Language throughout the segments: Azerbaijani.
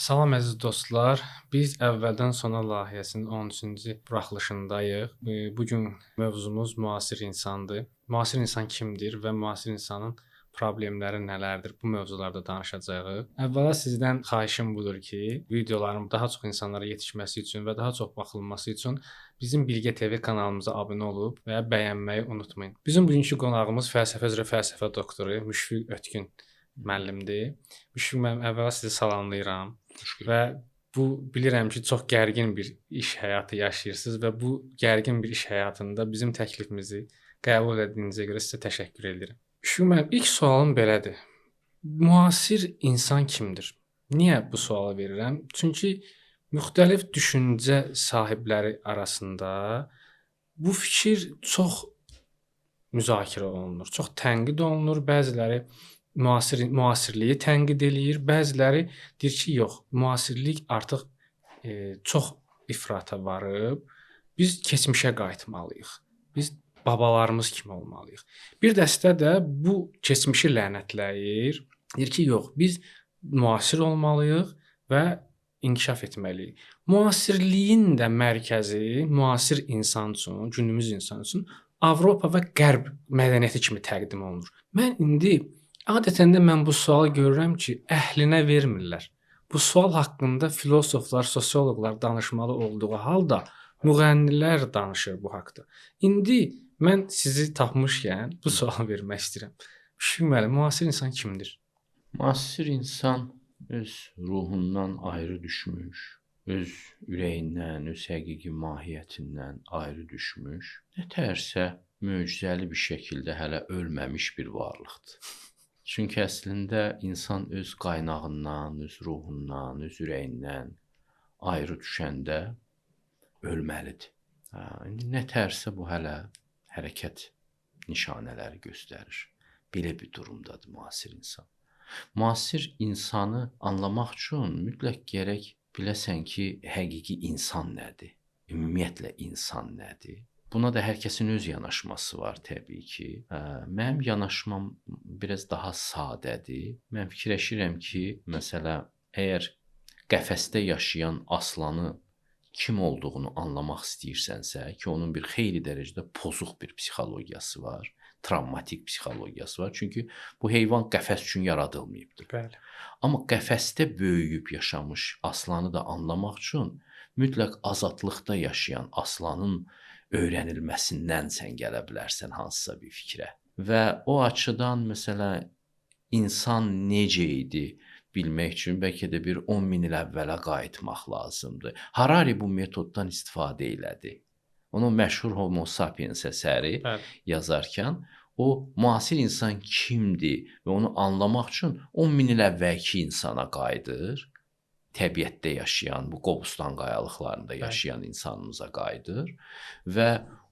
Salam əziz dostlar. Biz əvvəldən sona layihəsinin 13-cü buraxılışındayıq. Bu gün mövzumuz müasir insandır. Müasir insan kimdir və müasir insanın problemləri nələrdir? Bu mövzularda danışacağıq. Əvvəla sizdən xahişim budur ki, videolarım daha çox insanlara yetişməsi üçün və daha çox baxılması üçün bizim Bilgə TV kanalımıza abunə olub və bəyənməyi unutmayın. Bizim bugünkü qonağımız fəlsəfə üzrə fəlsəfə doktoru Müşfiq Ötkün müəllimdir. Müşfiq müəllim, əvvəla sizi salamlayıram. Və bu bilirəm ki, çox gərgin bir iş həyatı yaşayırsınız və bu gərgin bir iş həyatında bizim təklifimizi qəbul etdiyinizə görə sizə təşəkkür edirəm. Şu mənim ilk sualım belədir. Müasir insan kimdir? Niyə bu sualı verirəm? Çünki müxtəlif düşüncə sahibləri arasında bu fikir çox müzakirə olunur, çox tənqid olunur. Bəziləri müasirliyi tənqid eləyir, bəziləri deyir ki, yox, müasirlik artıq çox ifrata varıb. Biz keçmişə qayıtmalıyıq. Biz babalarımız kimi olmalıyıq. Bir dəstə də bu keçmişi lənətləyir. Deyir ki, yox, biz müasir olmalıyıq və inkişaf etməliyik. Müasirliyin də mərkəzi müasir insan üçün, günümüz insan üçün Avropa və Qərb mədəniyyəti kimi təqdim olunur. Mən indi adətən də bu sualı görürəm ki, əhlinə vermirlər. Bu sual haqqında filosoflar, sosioloqlar danışmalı olduğu halda müğənnilər danışır bu haqqda. İndi mən sizi tapmışkən bu sualı vermək istəyirəm. Müşfiq müəllim, müasir insan kimdir? Müasir insan öz ruhundan ayrı düşmüş, öz ürəyindən, öz həqiqi mahiyyətindən ayrı düşmüş, nətərsə möcüzəli bir şəkildə hələ ölməmiş bir varlıqdır. Çünki əslində insan öz qaynağından, öz ruhundan, öz ürəyindən ayrı düşəndə ölməlidir. İndi nətərsə bu hələ hərəkət nişanələri göstərir. Belə bir durumdadır müasir insan. Müasir insanı anlamaq üçün mütləq gərək biləsən ki, həqiqi insan nədir? Ümumiyyətlə insan nədir? Buna da hər kəsin öz yanaşması var təbii ki. Mənim yanaşmam biraz daha sadədir. Mən fikirləşirəm ki, məsələ, əgər qəfəsdə yaşayan aslanı kim olduğunu anlamaq istəyirsənsə, ki, onun bir xeyli dərəcədə pozuq bir psixologiyası var, travmatik psixologiyası var. Çünki bu heyvan qəfəs üçün yaradılmayıbdır. Bəli. Amma qəfəsdə böyüyüb yaşamış aslanı da anlamaq üçün mütləq azadlıqda yaşayan aslanın öyrənilməsindən sən gələ bilərsən hansısa bir fikrə. Və o açıdan, məsələn, insan necə idi bilmək üçün bəlkə də bir 10 min il əvvələ qayıtmaq lazımdır. Harari bu metoddan istifadə elədi. Onun məşhur Homo sapiens əsəri yazarkən o müasir insan kimdir və onu anlamaq üçün 10 min il əvvəlki insana qayıdır. Təbiətdə yaşayan, bu Qobustan qayalıqlarında yaşayan insanımıza qayıdır və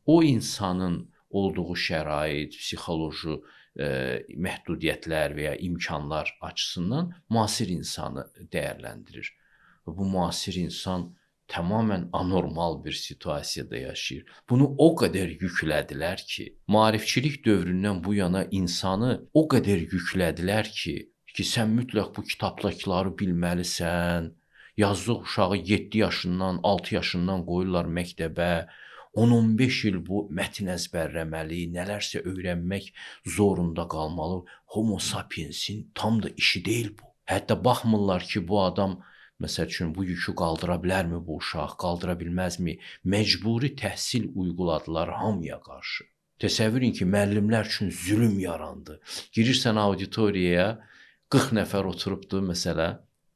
o insanın olduğu şərait, psixoloji məhdudiyyətlər və ya imkanlar açısından müasir insanı dəyərləndirir. Və bu müasir insan tamamilə anormal bir situasiyada yaşayır. Bunu o qədər yüklədilər ki, maarifçilik dövründən bu yana insanı o qədər yüklədilər ki, sən mütləq bu kitabdakıları bilməlisən. Yazlıq uşağı 7 yaşından, 6 yaşından qoyurlar məktəbə. 10-15 il bu mətn əzbərləməli, nələrsə öyrənmək zorunda qalmalı. Homo sapiensin tam da işi deyil bu. Hətta baxmırlar ki, bu adam, məsəl üçün, bu yükü qaldıra bilərmi bu uşaq, qaldıra bilməzmi? Məcburi təhsil uyguladılar hamıya qarşı. Təsəvvürün ki, müəllimlər üçün zülm yarandı. Girirsən auditoriyaya, 40 nəfər oturubdur, məsələ,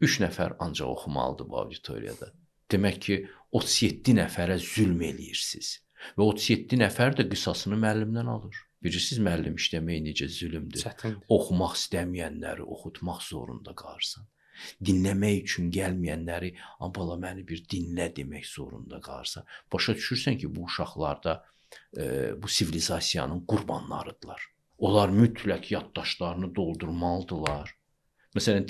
3 nəfər ancaq oxumalıdır bu auditoriyada. Demək ki, 37 nəfərə zülm eləyirsiniz. Və 37 nəfər də qisasını müəllimdən alır. Bilirsiniz, müəllim işləmək necə zülmdür. Çətindir. Oxumaq istəməyənləri oxutmaq zorunda qalırsan. Dinləmək üçün gəlməyənləri, bala məni bir dinlə demək zorunda qalırsan. Başa düşürsən ki, bu uşaqlar da bu sivilizasiyanın qurbanlarıdırlar. Onlar mütləq yaddaşlarını doldurmalıdırlar. Məsələn,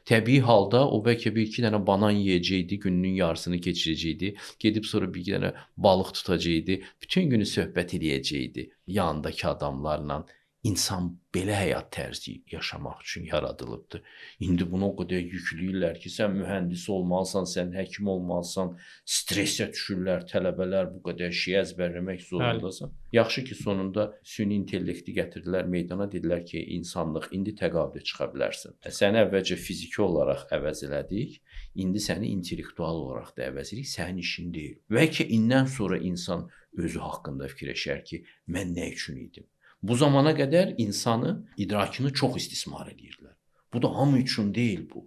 təbii halda o bəlkə bir-iki dənə banan yeyəcəkdi, gününün yarısını keçirəcəkdi, gedib sonra bir-iki dənə balıq tutacaqdı, bütün günü söhbət eləyəcəkdi yanındakı adamlarla. İnsan belə həyat tərzi yaşamaq üçün yaradılıbdır. İndi bunu o qədər yükləyirlər ki, sən mühəndis olmalısan, sən həkim olmalısan, stressə düşürlər tələbələr, bu qədər şey əzbərləmək zorundasan. Yaxşı ki, sonunda süni intellekti gətirdilər meydana, dedilər ki, insanlıq indi təqaüdə çıxa bilərsən. Səni əvvəlcə fiziki olaraq əvəz elədik, indi səni intellektual olaraq da əvəz edirik, sənin işin deyil. Bəlkə indən sonra insan özü haqqında fikirləşər ki, mən nə üçün idim? Bu zamana qədər insanı, idrakını çox istismar edirdilər. Bu da hamı üçün deyil bu.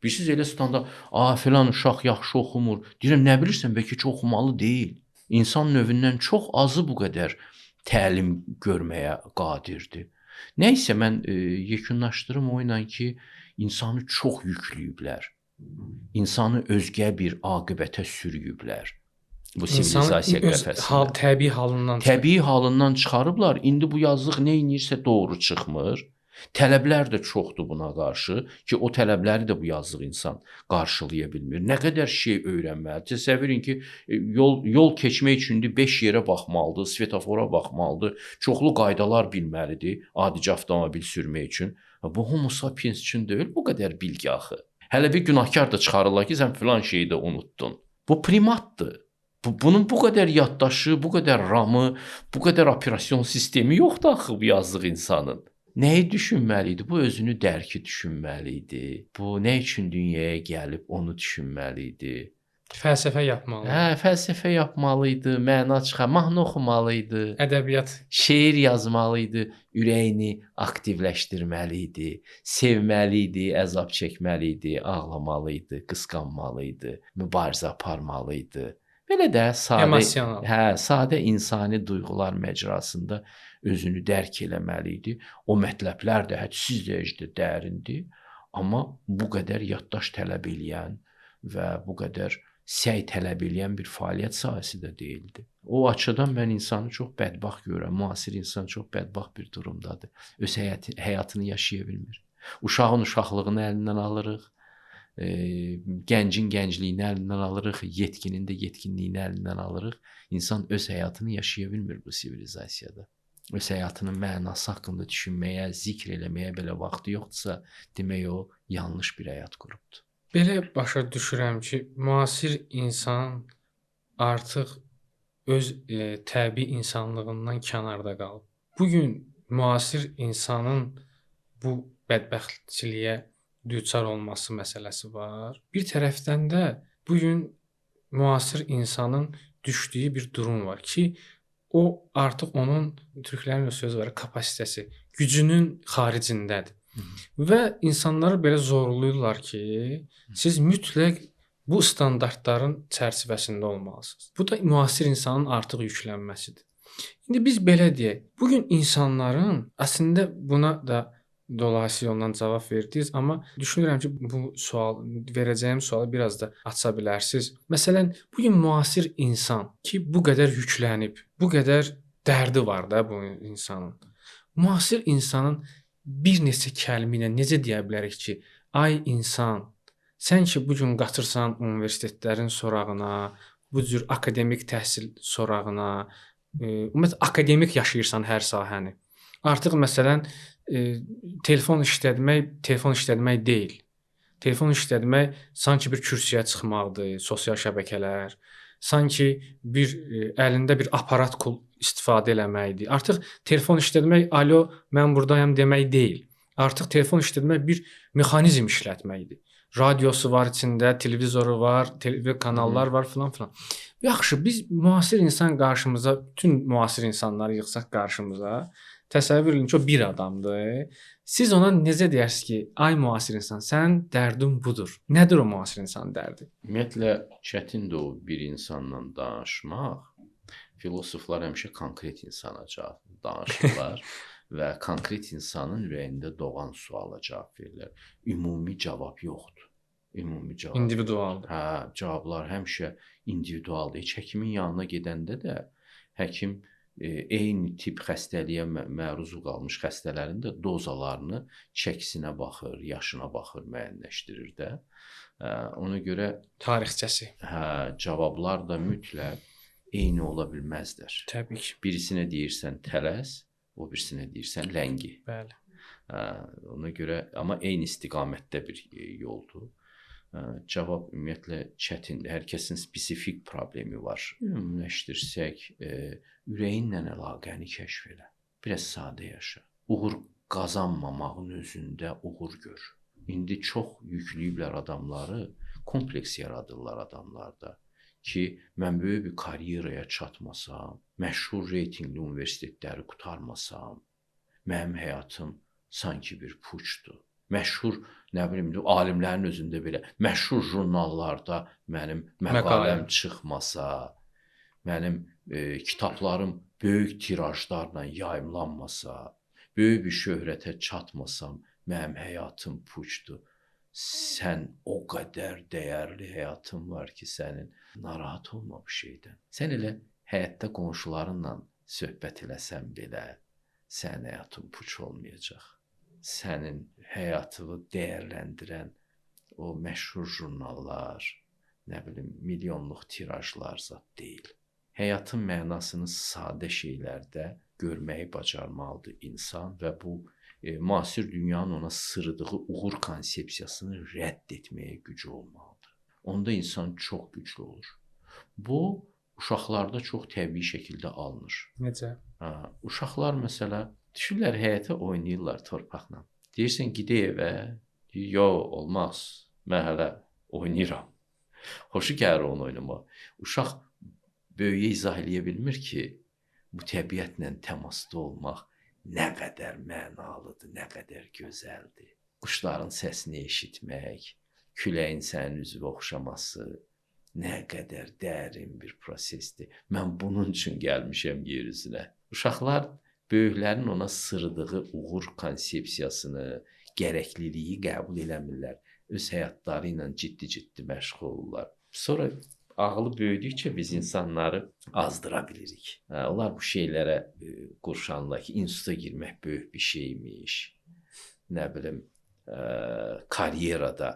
Birisiz elə standa, filan uşaq yaxşı oxumur. Deyirəm, nə bilirsən, bəlkə heç oxumalı deyil. İnsan növündən çox azı bu qədər təlim görməyə qadirdir. Nəysə, mən yekunlaşdırım o ilə ki, insanı çox yükləyiblər. İnsanı özgə bir aqibətə sürüyüblər. Bu sivilizasiya qəfəsində. Təbii halından çıxarıblar. İndi bu yazıq nə edirsə doğru çıxmır. Tələblər də çoxdur buna qarşı ki, o tələbləri də bu yazıq insan qarşılaya bilmir. Nə qədər şey öyrənməlidir. Təsəvvür edin ki, yol keçmək üçün 5 yerə baxmalıdır, svetofora baxmalıdır, çoxlu qaydalar bilməlidir adicə avtomobil sürmək üçün. Bu homo sapiens üçün deyil, bu qədər bilgi axı. Hələ bir günahkar da çıxarırlar ki, sən filan şeyi də unutdun. Bu primatdır. Bunun bu qədər yaddaşı, bu qədər ramı, bu qədər operasyon sistemi yoxdur axı bu yazıq insanın. Nəyi düşünməli idi? Bu özünü dərki düşünməli idi. Bu nə üçün dünyaya gəlib onu düşünməli idi. Fəlsəfə yapmalı. Fəlsəfə yapmalı idi, məna çıxar, mahnı oxumalı idi, ədəbiyyat, şeir yazmalı idi, ürəyini aktivləşdirməli idi, sevməli idi, əzab çəkməli idi, ağlamalı idi, qısqanmalı idi, mübarizə aparmalı idi. Belə də sadə insani duyğular məcrasında özünü dərk eləməli idi. O mətləblər də hədsiz dərəcədə dərindir, amma bu qədər yaddaş tələb eləyən və bu qədər səy tələb eləyən bir fəaliyyət sahəsi də deyildi. O açıdan mən insanı çox bədbaxt görürəm. Müasir insan çox bədbaxt bir durumdadır. Öz həyatını yaşaya bilmir. Uşağın uşaqlığını əlindən alırıq. Gəncin gəncliyini əlindən alırıq, yetkinin də yetkinliyini əlindən alırıq. İnsan öz həyatını yaşaya bilmir bu sivilizasiyada. Öz həyatının mənası haqqında düşünməyə, zikr eləməyə belə vaxtı yoxdursa, demək o yanlış bir həyat qurubdur. Belə başa düşürəm ki, müasir insan artıq öz təbii insanlığından kənarda qalıb. Bugün müasir insanın bu bədbəxtçiliyə düçar olması məsələsi var. Bir tərəfdən də bugün müasir insanın düşdüyü bir durum var ki, o artıq onun, türklərin bir sözü var, kapasitəsi, gücünün xaricindədir. Və insanları belə zorlayırlar ki, siz mütləq bu standartların çərçivəsində olmalısınız. Bu da müasir insanın artıq yüklənməsidir. İndi biz belə deyək, bugün insanların əslində buna da dolayısı yolla cavab verdiniz, amma düşünürəm ki, bu verəcəyim sualı biraz da aça bilərsiniz. Məsələn, bugün müasir insan ki, bu qədər yüklənib, bu qədər dərdi var da bu insanın. Müasir insanın bir neçə kəlmə ilə necə deyə bilərik ki, ay insan, sən ki bu gün qaçırsan universitetlərin sorağına, bu cür akademik təhsil sorağına, ümumiyyətlə akademik yaşayırsan hər sahəni. Artıq məsələn telefon işlətmək deyil. Telefon işlətmək sanki bir kürsüyə çıxmaqdır, sosial şəbəkələr, sanki bir əlində bir aparat istifadə eləməkdir. Artıq telefon işlətmək, alo, mən burdayam demək deyil. Artıq telefon işlətmək bir mexanizm işlətməkdir. Radiosu var içində, televizoru var, kanallar var filan. Yaxşı, biz müasir insan qarşımıza, bütün müasir insanları yığsaq qarşımıza, təsəvvür edin ki, o bir adamdır. Siz ona necə deyərsiniz ki, ay müasir insan, sənin dərdin budur. Nədir o müasir insanın dərdi? Ümumiyyətlə, çətindir o bir insanla danışmaq. Filosoflar həmişə konkret insana danışırlar və konkret insanın ürəyində doğan suala cavab verirlər. Ümumi cavab yoxdur. Ümumi cavab. İndividualdır. Cavablar həmişə individualdır. Heç həkimin yanına gedəndə də həkim eyni tip xəstəliyə məruz qalmış xəstələrin də dozalarını çəkisinə baxır, yaşına baxır, müəyyənləşdirir də. Ona görə tarixçəsi. Cavablar da mütləq eyni ola bilməzlər. Təbii ki. Birisinə deyirsən tələs, o birisinə deyirsən ləngi. Bəli. Ona görə amma eyni istiqamətdə bir yoldur. Cavab ümumiyyətlə çətindir. Hər kəsin spesifik problemi var. Ümumiləşdirsək, ürəyinlə əlaqəni kəşf elə. Biraz sadə yaşa. Uğur qazanmamağın özündə uğur gör. İndi çox yükləyiblər adamları, kompleks yaradırlar adamlarda ki, mən böyük bir karyeraya çatmasam, məşhur reytinqli universitetləri qurtarmasam, mənim həyatım sanki bir puçdur. Məşhur, nə bilim, alimlərin özündə belə məşhur jurnallarda mənim məqaləm çıxmasa, mənim kitablarım böyük tirajlarla yayımlanmasa, böyük bir şöhrətə çatmasam, mənim həyatım puçdur. Sən o qədər dəyərli həyatın var ki, sənin narahat olma bu şeydən. Sən elə həyatda qonşularınla söhbət eləsən belə, sənin həyatın puç olmayacaq. Sənin həyatını dəyərləndirən o məşhur jurnallar, nə bilim, milyonluq tirajlar zad deyil. Həyatın mənasını sadə şeylərdə görməyi bacarmalıdır insan və bu müasir dünyanın ona sırıdığı uğur konsepsiyasını rədd etməyə gücü olmalıdır. Onda insan çox güclü olur. Bu, uşaqlarda çox təbii şəkildə alınır. Necə? Uşaqlar məsələ düşürlər həyətə oynayırlar torpaqla. Deyirsən gidək evə, deyir, yox, olmaz, mən hələ oynayıram. Xoşu gəlir onu oynamaq. Uşaq böyüyə izah eləyə bilmir ki, bu təbiətlə təmasda olmaq nə qədər mənalıdır, nə qədər gözəldir. Quşların səsini eşitmək, küləyin sənin üzvə oxşaması nə qədər dərin bir prosesdir. Mən bunun üçün gəlmişəm yer üzünə. Uşaqlar böyüklərin ona sırdığı uğur konsepsiyasını, gərəkliliyi qəbul eləmirlər. Öz həyatları ilə ciddi-ciddi məşğul olurlar. Sonra ağlı böyüdükcə biz insanları azdıra bilirik. Onlar bu şeylərə qurşanırlar ki, instituta girmək böyük bir şeymiş. Nə bilim, karyerada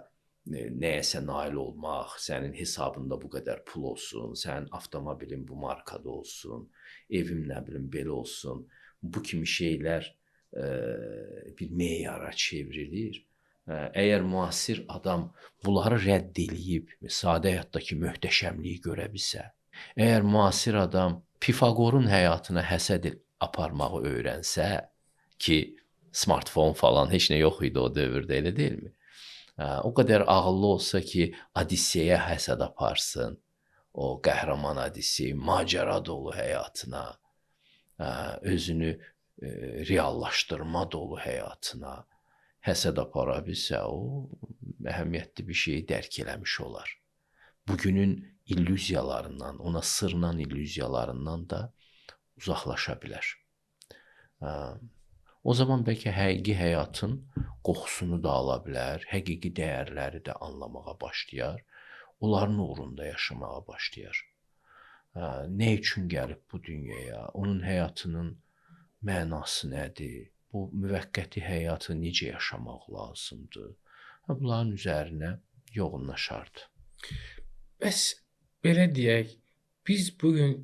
nəyəsə nail olmaq, sənin hesabında bu qədər pul olsun, sənin avtomobilin bu markada olsun, evim nə bilim belə olsun. Bu kimi şeylər bir meyara çevrilir. Əgər müasir adam bunları rədd eləyib, sadə həyatdakı möhtəşəmliyi görə bilsə, əgər müasir adam Pifaqorun həyatına həsəd aparmağı öyrənsə ki, smartfon falan heç nə yox idi o dövrdə, elə deyilmi? O qədər ağıllı olsa ki, Odisseyə həsəd aparsın, o qəhrəman Odissey, macəra dolu həyatına, özünü reallaşdırma dolu həyatına həsəd apara bilsə, o əhəmiyyətli bir şeyi dərk eləmiş olar. Bugünün illüziyalarından, ona sırnan illüziyalarından da uzaqlaşa bilər. O zaman bəlkə həqiqi həyatın qoxusunu da ala bilər, həqiqi dəyərləri də anlamağa başlayar, onların uğrunda yaşamağa başlayar. Nə üçün gəlib bu dünyaya, onun həyatının mənası nədir? Bu müvəqqəti həyatı necə yaşamaq lazımdır? Bunların üzərinə yoğunlaşardı. Bəs belə deyək, biz bugün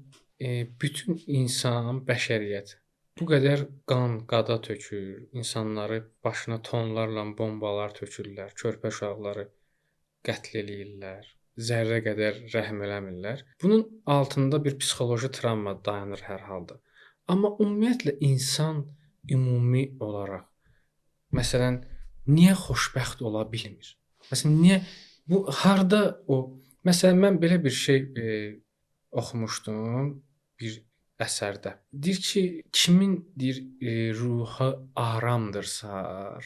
bütün insan, bəşəriyyət bu qədər qan, qada tökür, insanları başına tonlarla bombalar tökürlər, körpə uşaqları qətl eləyirlər, zərrə qədər rəhm eləmirlər. Bunun altında bir psixoloji travma dayanır hər halda. Amma ümumiyyətlə insan ümumi olaraq, məsələn, niyə xoşbəxt ola bilmir? Məsələn, niyə bu harda o? Məsələn, mən belə bir şey oxumuşdum bir əsərdə. Deyir ki, kimin deyir ruhu aramdırsa,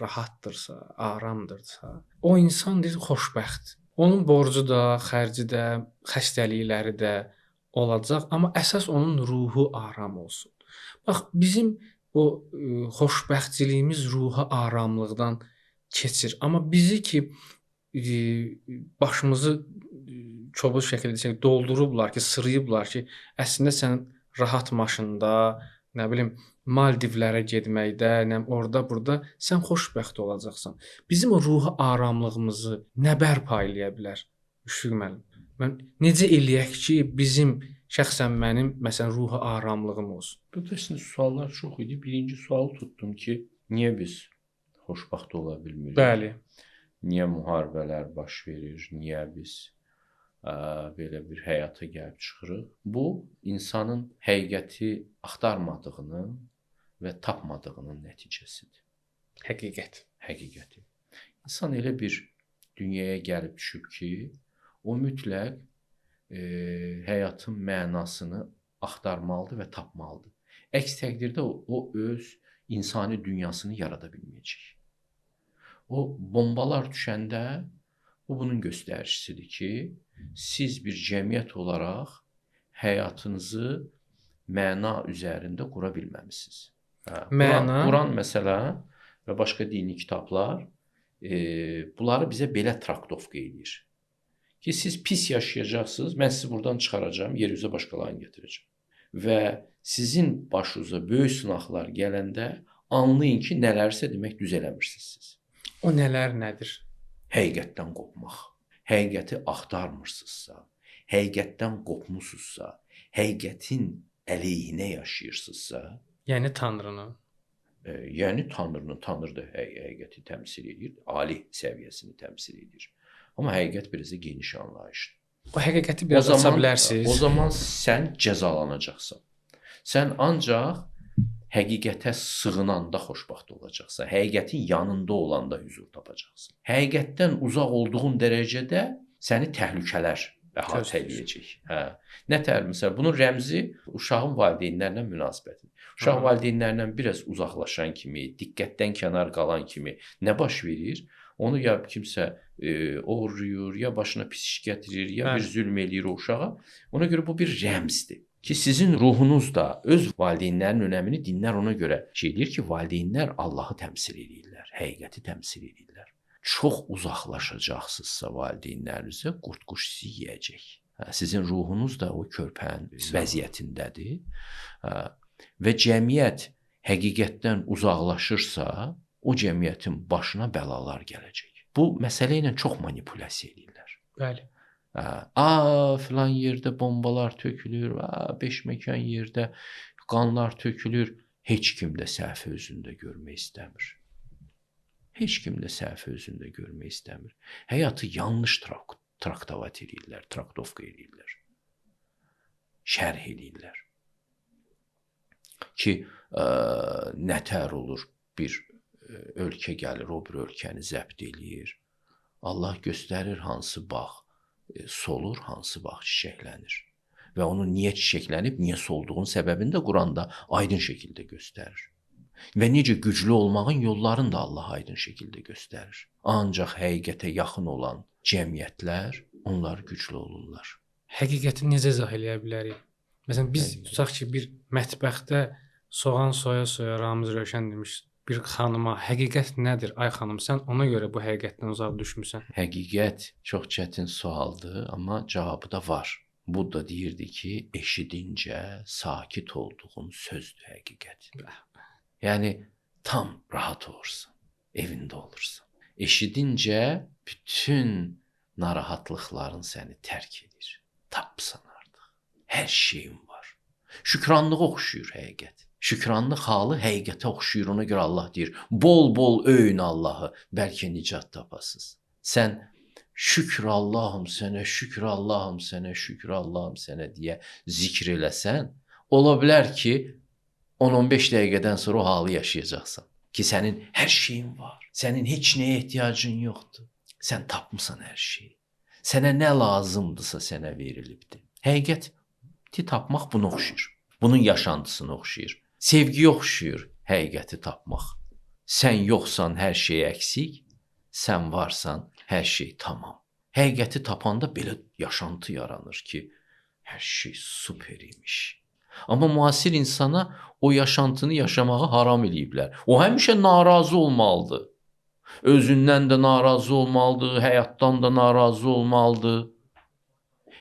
rahatdırsa, aramdırsa, o insan deyir xoşbəxt. Onun borcu da, xərci də, xəstəlikləri də olacaq, amma əsas onun ruhu aram olsun. Bax, bizim o xoşbəxtçiliyimiz ruha aramlıqdan keçir. Amma bizi ki başımızı kobud şəkildə desək doldurublar ki, sırıyıblar ki, əslində sən rahat maşında, nə bilim, Maldivlərə getməkdə, orada, burada sən xoşbəxt olacaqsan. Bizim o ruha aramlığımızı nə bərpa eləyə bilər? Müşfiq müəllim. Mən necə eləyək ki, bizim Şəxsən mənim məsələn ruhi aramlığım olsun. Burada şimdi suallar çox idi. Birinci sualı tutdum ki, niyə biz xoşbəxt ola bilmirik? Bəli. Niyə müharibələr baş verir? Niyə biz belə bir həyata gəlib çıxırıq? Bu insanın həqiqəti axtarmadığının və tapmadığının nəticəsidir. Həqiqət. Həqiqəti. İnsan elə bir dünyaya gəlib düşüb ki, o mütləq həyatın mənasını axtarmalıdır və tapmalıdır. Əks təqdirdə o öz insani dünyasını yarada bilməyəcək. O bombalar düşəndə bu bunun göstəricisidir ki, siz bir cəmiyyət olaraq həyatınızı məna üzərində qura bilməmisiniz. Quran məsələn və başqa dini kitablar bunları bizə belə traktovka edir. Ki siz pis yaşayacaqsınız, mən sizi buradan çıxaracağam, yer üzə başqalarını gətirəcəm. Və sizin başınıza böyük sınaqlar gələndə anlayın ki, nələrsə demək düz eləmirsiniz siz. O nələr nədir? Həqiqətdən qopmaq. Həqiqəti axtarmırsınızsa, həqiqətdən qopmusunuzsa, həqiqətin əleyhinə yaşayırsınızsa, Yəni Tanrının. Yəni Tanrı da həqiqəti təmsil edir, ali səviyyəsini təmsil edir. Amma həqiqət biraz da geniş anlayışdır. O həqiqəti biraz aça bilərsiniz. O zaman sən cəzalanacaqsan. Sən ancaq həqiqətə sığınanda xoşbəxt olacaqsan. Həqiqətin yanında olanda huzur tapacaqsan. Həqiqətdən uzaq olduğun dərəcədə səni təhlükələr əhatə edəcək. Nətər məsələn, bunun rəmzi uşağın valideynlərlə münasibətidir. Uşaq valideynlərlə biraz uzaqlaşan kimi, diqqətdən kənar qalan kimi nə baş verir? Onu ya kimsə oğurlayır, ya başına pis iş gətirir, ya bir zülm eləyir o uşağa. Ona görə bu bir rəmzdir. Ki sizin ruhunuz da öz valideynlərin önəmini dinlər ona görə deyir ki, valideynlər Allahı təmsil edirlər, həqiqəti təmsil edirlər. Çox uzaqlaşacaqsınızsa valideynlərinizə qurd-quş sizi yeyəcək. Sizin ruhunuz da o körpənin vəziyyətindədir. Və cəmiyyət həqiqətdən uzaqlaşırsa, o cəmiyyətin başına bəlalar gələcək. Bu məsələ ilə çox manipulyasiya edirlər. Bəli. Filan yerdə bombalar tökülür, beşməkan yerdə qanlar tökülür. Heç kim də səhvi özündə görmək istəmir. Heç kim də səhvi özündə görmək istəmir. Həyatı yanlış traktavat edirlər, traktovka edirlər. Şərh edirlər. Ki, nətər olur bir ölkə gəlir, o bir ölkəni zəbt eləyir. Allah göstərir hansı bağ solur, hansı bağ çiçəklənir. Və onun niyə çiçəklənib, niyə solduğun səbəbini də Quranda aydın şəkildə göstərir. Və necə güclü olmağın yollarını da Allah aydın şəkildə göstərir. Ancaq həqiqətə yaxın olan cəmiyyətlər, onlar güclü olurlar. Həqiqəti necə izah eləyə bilərik? Məsələn, biz tutaq ki, bir mətbəxdə soğan soya-soya Ramiz Rövşən demiş bir xanıma, həqiqət nədir? Ay xanım, sən ona görə bu həqiqətdən uzaq düşmüsən. Həqiqət çox çətin sualdır, amma cavabı da var. Budda deyirdi ki, eşidincə sakit olduğun sözdür həqiqət. Yəni, tam rahat olursan, evində olursan. Eşidincə bütün narahatlıqların səni tərk edir. Tapsan artıq. Hər şeyin var. Şükranlığa oxşuyur həqiqət. Şükranlıq halı həqiqətə oxşuyur. Ona görə Allah deyir, bol-bol öyün Allahı, bəlkə nicat tapasınız. Sən şükür Allahım sənə, şükür Allahım sənə, şükür Allahım sənə deyə zikr eləsən, ola bilər ki, 10-15 dəqiqədən sonra o halı yaşayacaqsan. Ki, sənin hər şeyin var. Sənin heç nəyə ehtiyacın yoxdur. Sən tapmısan hər şeyi. Sənə nə lazımdırsa sənə verilibdir. Həqiqəti tapmaq bunu oxşuyur. Bunun yaşantısını oxşuyur. Sevgiyə oxşuyur həqiqəti tapmaq. Sən yoxsan, hər şey əksik. Sən varsan, hər şey tamam. Həqiqəti tapanda belə yaşantı yaranır ki, hər şey super imiş. Amma müasir insana o yaşantını yaşamağı haram eləyiblər. O həmişə narazı olmalıdır. Özündən də narazı olmalıdır, həyatdan da narazı olmalıdır.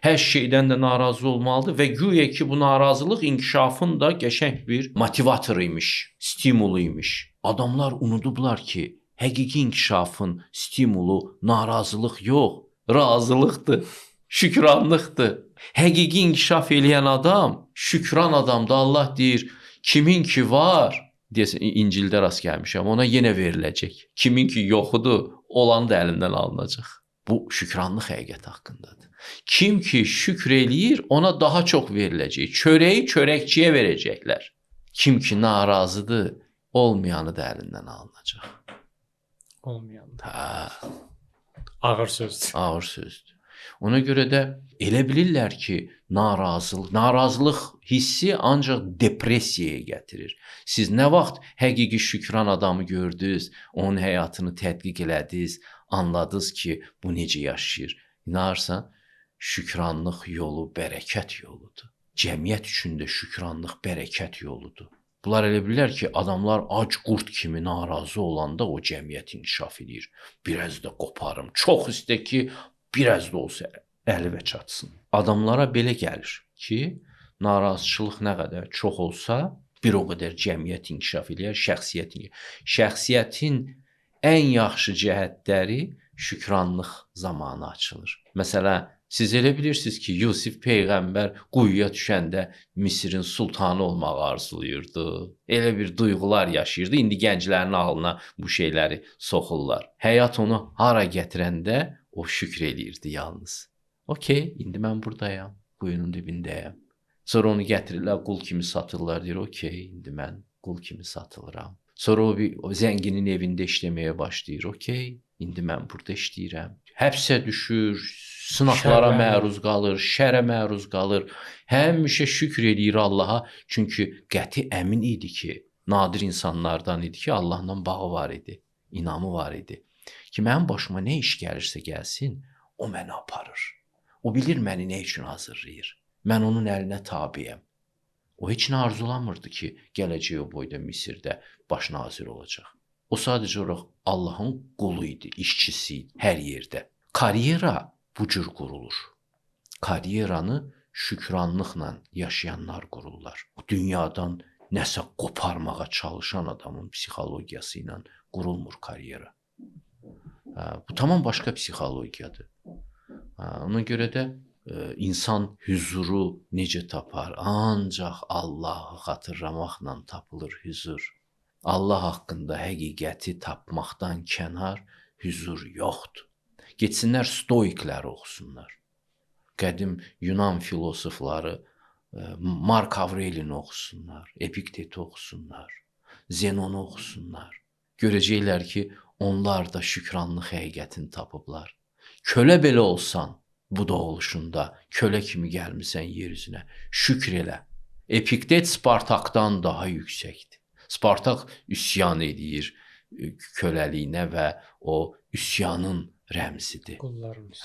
Hər şeydən də narazı olmalıdır və güya ki, bu narazılıq inkişafın da qəşəng bir motivatoru imiş, stimulu imiş. Adamlar unudublar ki, həqiqi inkişafın stimulu narazılıq yox, razılıqdır, şükranlıqdır. Həqiqi inkişaf eləyən adam şükran adamdır. Allah deyir, kimin ki var, deyəsən İncildə rast gəlmişəm, ona yenə veriləcək. Kimin ki yoxudur, olan da əlindən alınacaq. Bu şükranlıq həqiqət haqqındadır. Kim ki şükr eləyir, ona daha çox veriləcək. Çörəyi çörəkçiyə verəcəklər. Kim ki narazıdır, olmayanı da əlindən alınacaq. Olmayanda. Hə, Ağır sözdür. ağır sözdür. Ona görə də elə bilirlər ki, narazılıq hissi ancaq depressiyaya gətirir. Siz nə vaxt həqiqi şükran adamı gördünüz, onun həyatını tədqiq elədiniz, anladınız ki, bu necə yaşayır. İnanırsan, şükranlıq yolu bərəkət yoludur. Cəmiyyət üçün də şükranlıq bərəkət yoludur. Bunlar elə bilirlər ki, adamlar ac qurd kimi narazı olanda o cəmiyyət inkişaf edir. Biraz da qoparım. Çox istə ki, biraz da olsa əli və çatsın. Adamlara belə gəlir ki, narazıçılıq nə qədər çox olsa, bir o qədər cəmiyyət inkişaf edir, şəxsiyyətin ən yaxşı cəhətləri şükranlıq zamanı açılır. Məsələn, siz elə bilirsiniz ki, Yusif peyğəmbər quyuya düşəndə Misirin sultanı olmağı arzulayırdı. Elə bir duyğular yaşayırdı. İndi gənclərin ağlına bu şeyləri soxurlar. Həyat onu hara gətirəndə o şükr eləyirdi yalnız. Okey, indi mən buradayam, quyunun dibindəyəm. Sonra onu gətirirlər, qul kimi satırlar, deyir, okey, indi mən qul kimi satılıram. Sonra o zənginin evində işləməyə başlayır, okey, indi mən burada işləyirəm. Həbsə düşür, sınaqlara məruz qalır, şərə məruz qalır. Həmişə şükr eləyir Allaha, çünki qəti əmin idi ki, nadir insanlardan idi ki, Allahla bağı var idi, inamı var idi. Ki, mənim başıma nə iş gəlirsə gəlsin, o məni aparır. O bilir məni nə üçün hazırlayır. Mən onun əlinə tabiyəm. O heç nə arzulamırdı ki, gələcək o boyda Misirdə baş nazir olacaq. O sadəcə olaraq Allahın qulu idi, işçisi idi hər yerdə. Karyera bu cür qurulur. Karyeranı şükranlıqla yaşayanlar qururlar. Dünyadan nəsə qoparmağa çalışan adamın psixologiyası ilə qurulmur karyera. Bu tamam başqa psixologiyadır. Ona görə də insan hüzuru necə tapar? Ancaq Allahı xatırlamaqla tapılır hüzur. Allah haqqında həqiqəti tapmaqdan kənar hüzur yoxdur. Getsinlər stoikləri oxusunlar. Qədim Yunan filosofları Mark Aurelius'u oxusunlar, Epikteti oxusunlar, Zenonu oxusunlar. Görəcəklər ki, onlar da şükranlıq həqiqətini tapıblar. Kölə belə olsan, bu doğuluşunda kölə kimi gəlmisən yer üzünə, şükr elə. Epiktet Spartakdan daha yüksəkdir. Spartak üsyan edir köləliyinə və o üsyanın rəmzidir. Qullarımız.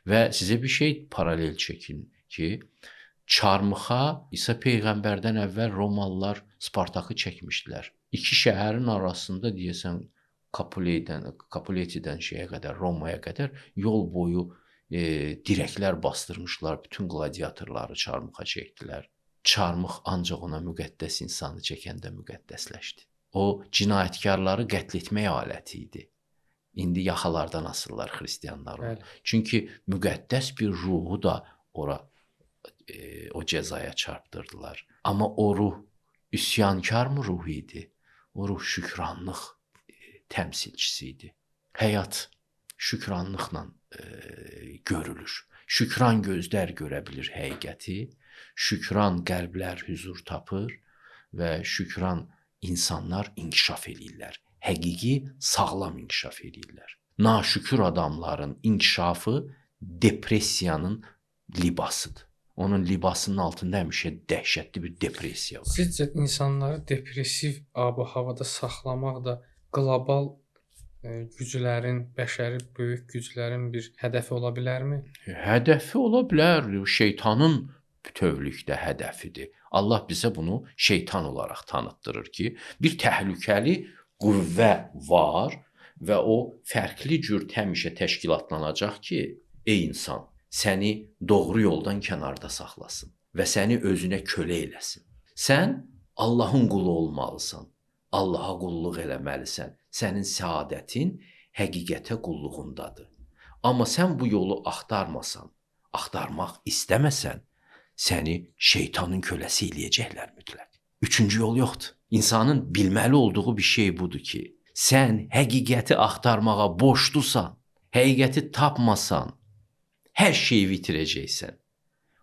Və sizə bir şey paralel çəkin ki, çarmıxa İsa peyğəmbərdən əvvəl Romalılar Spartakı çəkmişdilər. İki şəhərin arasında deyəsən Kapuletidən şeyə qədər, Romaya qədər yol boyu dirəklər bastırmışlar, bütün qladiatorları çarmıxa çəkdilər. Çarmıx ancaq ona müqəddəs insanı çəkəndə müqəddəsləşdi. O, cinayətkarları qətl etmək aləti idi. İndi yaxalardan asırlar xristianlar onu. Çünki müqəddəs bir ruhu da ora o cəzaya çarpdırdılar. Amma o ruh üsyankar mı ruh idi? O ruh şükranlıq təmsilçisi idi. Həyat şükranlıqla görülür. Şükran gözlər görə bilir həqiqəti, şükran qəlblər hüzur tapır və şükran insanlar inkişaf eləyirlər. Həqiqi sağlam inkişaf eləyirlər. Naşükür adamların inkişafı depressiyanın libasıdır. Onun libasının altında həmişə dəhşətli bir depressiya var. Sizcə insanları depressiv ab-havada saxlamaq da qlobal güclərin, bəşəri böyük güclərin bir hədəfi ola bilərmi? Hədəfi ola bilər. Şeytanın bütövlükdə hədəfidir. Allah bizə bunu şeytan olaraq tanıtdırır ki, bir təhlükəli qüvvə var və o fərqli cür həmişə təşkilatlanacaq ki, ey insan, səni doğru yoldan kənarda saxlasın və səni özünə kölə eləsin. Sən Allahın qulu olmalısan. Allaha qulluq eləməlisən. Sənin səadətin həqiqətə qulluğundadır. Amma sən bu yolu axtarmasan, axtarmaq istəməsən, səni şeytanın köləsi eləyəcəklər mütləq. Üçüncü yol yoxdur. İnsanın bilməli olduğu bir şey budur ki, sən həqiqəti axtarmağa borclusan, həqiqəti tapmasan, hər şeyi itirəcəksən.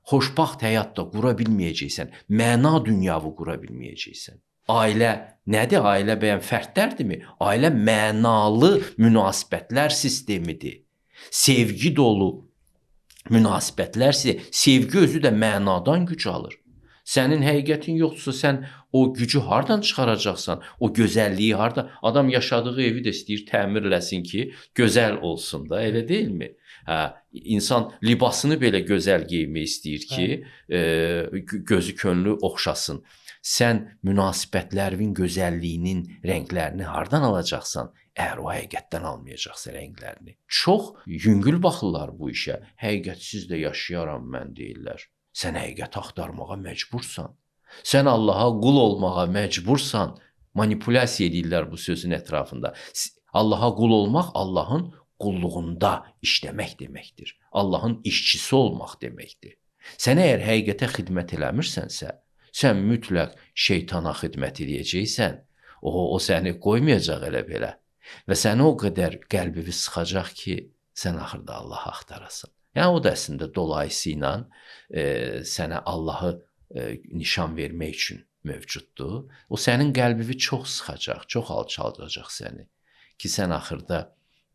Xoşbaxt həyat da qura bilməyəcəksən, məna dünyavı qura bilməyəcəksən. Ailə nədir? Ailə bəyən fərdlərdirmi? Ailə mənalı münasibətlər sistemidir. Sevgi dolu münasibətlər sistemi. Sevgi özü də mənadan güc alır. Sənin həqiqətin yoxdursa, sən o gücü hardan çıxaracaqsan? O gözəlliyi hardan? Adam yaşadığı evi də istəyir təmir eləsin ki, gözəl olsun da, elə deyilmi? İnsan libasını belə gözəl geymək istəyir ki, gözü könlü oxşasın. Sən münasibətlərin gözəlliyinin rənglərini hardan alacaqsan? Əgər o həqiqətdən almayacaqsa rənglərini. Çox yüngül baxırlar bu işə. Həqiqətsiz də yaşayaram mən deyirlər. Sən həqiqəti axtarmağa məcbursan. Sən Allaha qul olmağa məcbursan. Manipulyasiya edirlər bu sözün ətrafında. Allaha qul olmaq Allahın qulluğunda işləmək deməkdir. Allahın işçisi olmaq deməkdir. Sən əgər həqiqətə xidmət eləmirsənsə, sən mütləq şeytana xidmət edəcəksən. O səni qoymayacaq elə belə. Və səni o qədər qəlbini sıxacaq ki, sən axırda Allahı axtarasın. Yəni o da əslində dolayısıyla sənə Allahı nişan vermək üçün mövcuddur. O sənin qəlbini çox sıxacaq, çox alçaldacaq səni ki, sən axırda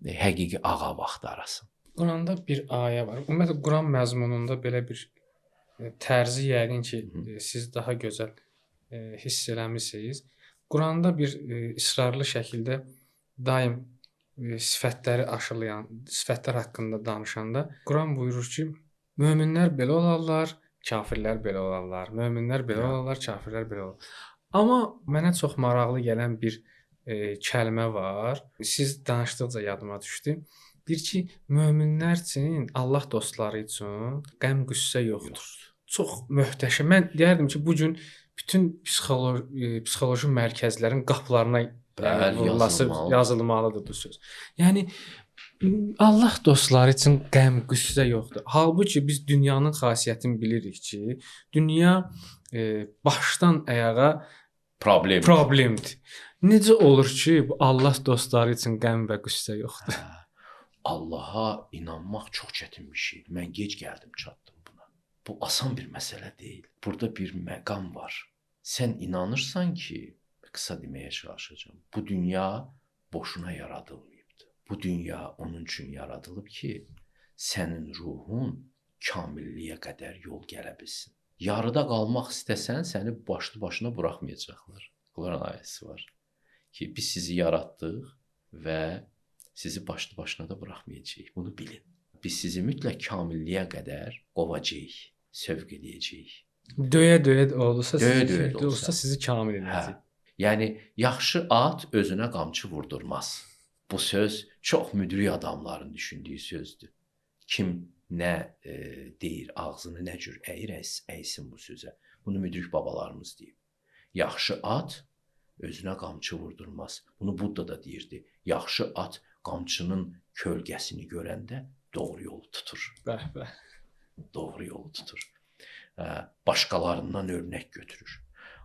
həqiqi ağa axtarasın. Quranda bir ayə var. Ümumiyyətlə Quran məzmununda belə bir tərzi yəqin ki, siz daha gözəl hiss eləmisiniz. Quranda bir israrlı şəkildə daim sifətləri aşılayan, sifətlər haqqında danışanda Quran buyurur ki, möminlər belə olarlar, kafirlər belə olarlar. Möminlər belə olarlar, kafirlər belə olarlar. Amma mənə çox maraqlı gələn bir kəlmə var. Siz danışdıqca yadıma düşdü. Deyir ki, möminlər üçün, Allah dostları üçün qəm-qüssə yoxdur. Çox möhtəşəm. Mən deyərdim ki, bu gün bütün psixoloji mərkəzlərin qapılarına yazılmalıdır bu söz. Yəni Allah dostları üçün qəm-qüssə yoxdur. Halbuki biz dünyanın xasiyyətini bilirik ki, dünya başdan ayağa problemdir. Necə olur ki, bu Allah dostları üçün qəm və qüssə yoxdur? Allaha inanmaq çox çətin bir şeydir. Mən gec gəldim, çatdım buna. Bu asan bir məsələ deyil. Burada bir məqam var. Sən inanırsan ki, qısa deməyə çalışacağam. Bu dünya boşuna yaradılmayıbdı. Bu dünya onun üçün yaradılıb ki, sənin ruhun kamilliyə qədər yol gələ bilsin. Yarıda qalmaq istəsən, səni başlı başına buraxmayacaqlar. Quran ayəsi var ki, biz sizi yaratdıq və sizi başlı başına da buraxmayacağıq. Bunu bilin. Biz sizi mütləq kamilliyə qədər qovacağıq, sövq edəcəyik. Döyə-döyə olsa sizi kamil edəcək. Yəni, yaxşı at özünə qamçı vurdurmaz. Bu söz çox müdrik adamların düşündüyü sözdür. Kim nə deyir, ağzını nə cür əysin bu sözə. Bunu müdrik babalarımız deyib. Yaxşı at özünə qamçı vurdurmaz. Bunu Budda da deyirdi. Yaxşı at qamçının kölgəsini görəndə doğru yolu tutur. Bəh. Doğru yolu tutur. Başqalarından örnək götürür.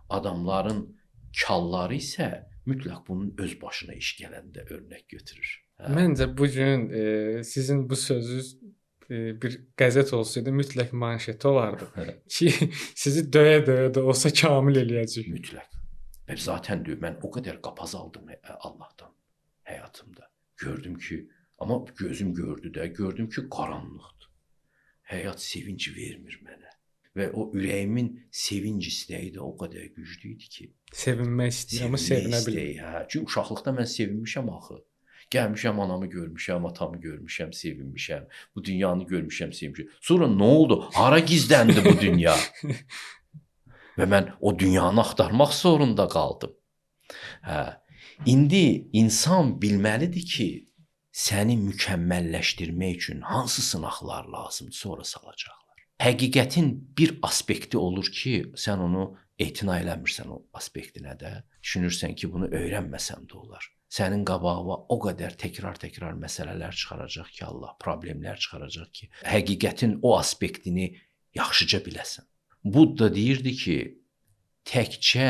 Adamların kalları isə mütləq bunun öz başına iş gələndə örnək götürür. Məncə bu gün sizin bu sözünüz bir qəzet olsaydı mütləq manşeti olardı ki, sizi döyə-döyə də olsa kamil eləyəcək. Mütləq. Və zaten deyir, mən o qədər qapaz aldım Allahdan həyatımda. Gördüm ki, amma gözüm gördü də, gördüm ki, qaranlıqdır. Həyat sevinci vermir mənə. Və o ürəyimin sevinc istəyi də o qədər güclü idi ki, sevinmək istəyir, amma sevinə bilir. Çünki uşaqlıqda mən sevinmişəm axı. Gəlmişəm, anamı görmüşəm, atamı görmüşəm, sevinmişəm. Bu dünyanı görmüşəm, sevinmişəm. Sonra nə oldu? Hara gizləndi bu dünya? Və mən o dünyanı axtarmaq zorunda qaldım. İndi insan bilməlidir ki, səni mükəmməlləşdirmək üçün hansı sınaqlar lazımdır, sonra salacaqlar. Həqiqətin bir aspekti olur ki, sən onu etina eləmirsən o aspektinə də. Düşünürsən ki, bunu öyrənməsən də olar. Sənin qabağına o qədər təkrar məsələlər çıxaracaq ki, Allah, problemlər çıxaracaq ki, həqiqətin o aspektini yaxşıca biləsən. Budda deyirdi ki, təkcə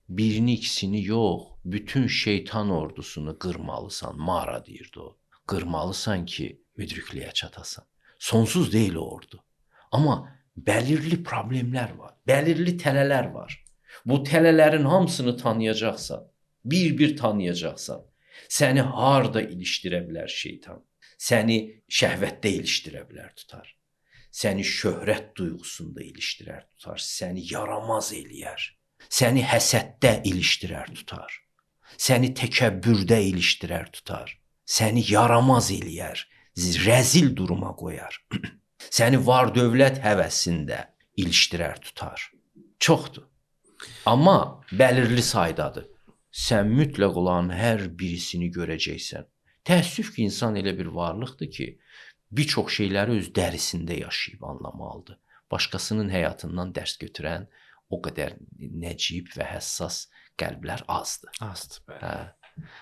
birini, ikisini yox, bütün şeytan ordusunu qırmalısan, Mara deyirdi o. Qırmalısan ki, müdriklüyə çatasan. Sonsuz deyil o ordu. Amma bəlirli problemlər var, bəlirli tələlər var. Bu tələlərin hamısını tanıyacaqsan, bir-bir tanıyacaqsan. Səni harda ilişdirə bilər şeytan? Səni şəhvətdə ilişdirə bilər, tutar. Səni şöhrət duyğusunda ilişdirər, tutar. Səni yaramaz eləyər. Səni həsəddə ilişdirər, tutar. Səni təkəbbürdə ilişdirər, tutar. Səni yaramaz eləyər, rəzil duruma qoyar. Səni var-dövlət həvəsində ilişdirər, tutar. Çoxdur. Amma bəlirli saydadır. Sən mütləq olan hər birisini görəcəksən. Təəssüf ki, insan elə bir varlıqdır ki, bir çox şeyləri öz dərisində yaşayıb anlamalıdır. Başqasının həyatından dərs götürən o qədər nəcib və həssas qəlblər azdır. Azdır, bəli.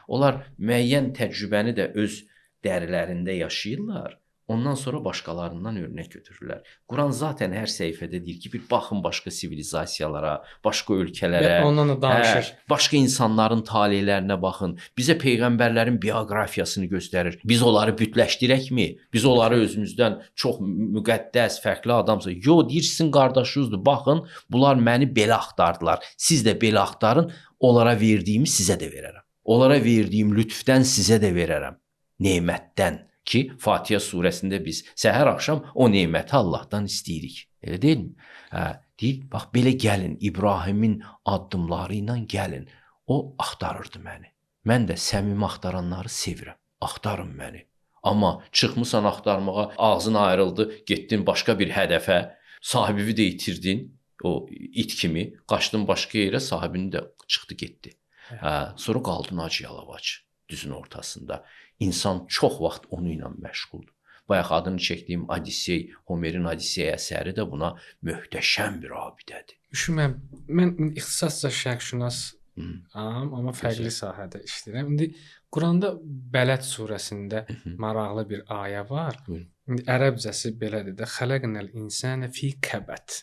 Onlar müəyyən təcrübəni də öz dərilərində yaşayırlar. Ondan sonra başqalarından örnək götürürlər. Quran zaten hər səhifədə deyir ki, bir baxın başqa sivilizasiyalara, başqa ölkələrə, ondan da danışır. Başqa insanların taleylərinə baxın. Bizə peyğəmbərlərin bioqrafiyasını göstərir. Biz onları bütləşdirəkmi? Biz onları özümüzdən çox müqəddəs, fərqli adamsa, yox, deyir sizin qardaşınızdır. Baxın, bunlar məni belə axtardılar. Siz də belə axtarın, onlara verdiyimi sizə də verərəm. Onlara verdiyim lütfdən sizə də verərəm. Nemətdən. Ki, Fatihə surəsində biz səhər axşam o neməti Allahdan istəyirik. Elə deyilmi? Deyir, bax, belə gəlin, İbrahimin addımları ilə gəlin. O axtarırdı məni. Mən də səmimi axtaranları sevirəm. Axtarın məni. Amma çıxmısan axtarmağa, ağzın ayrıldı, getdin başqa bir hədəfə, sahibi də itirdin, o it kimi, qaçdın başqa yerə, sahibini də çıxdı, getdi. Sonra qaldın ac-yalavac düzün ortasında. İnsan çox vaxt onu ilə məşğuldur. Bayaq adını çəkdiyim Odissey, Homerin Odissey əsəri də buna möhtəşəm bir abidədir. Mən ixtisasca şərqşünasam, amma fərqli sahədə işləyirəm. İndi Quranda Bələd surəsində maraqlı bir ayə var. İndi ərəbcəsi belədir də: "Xələqnəl insane fi kəbət."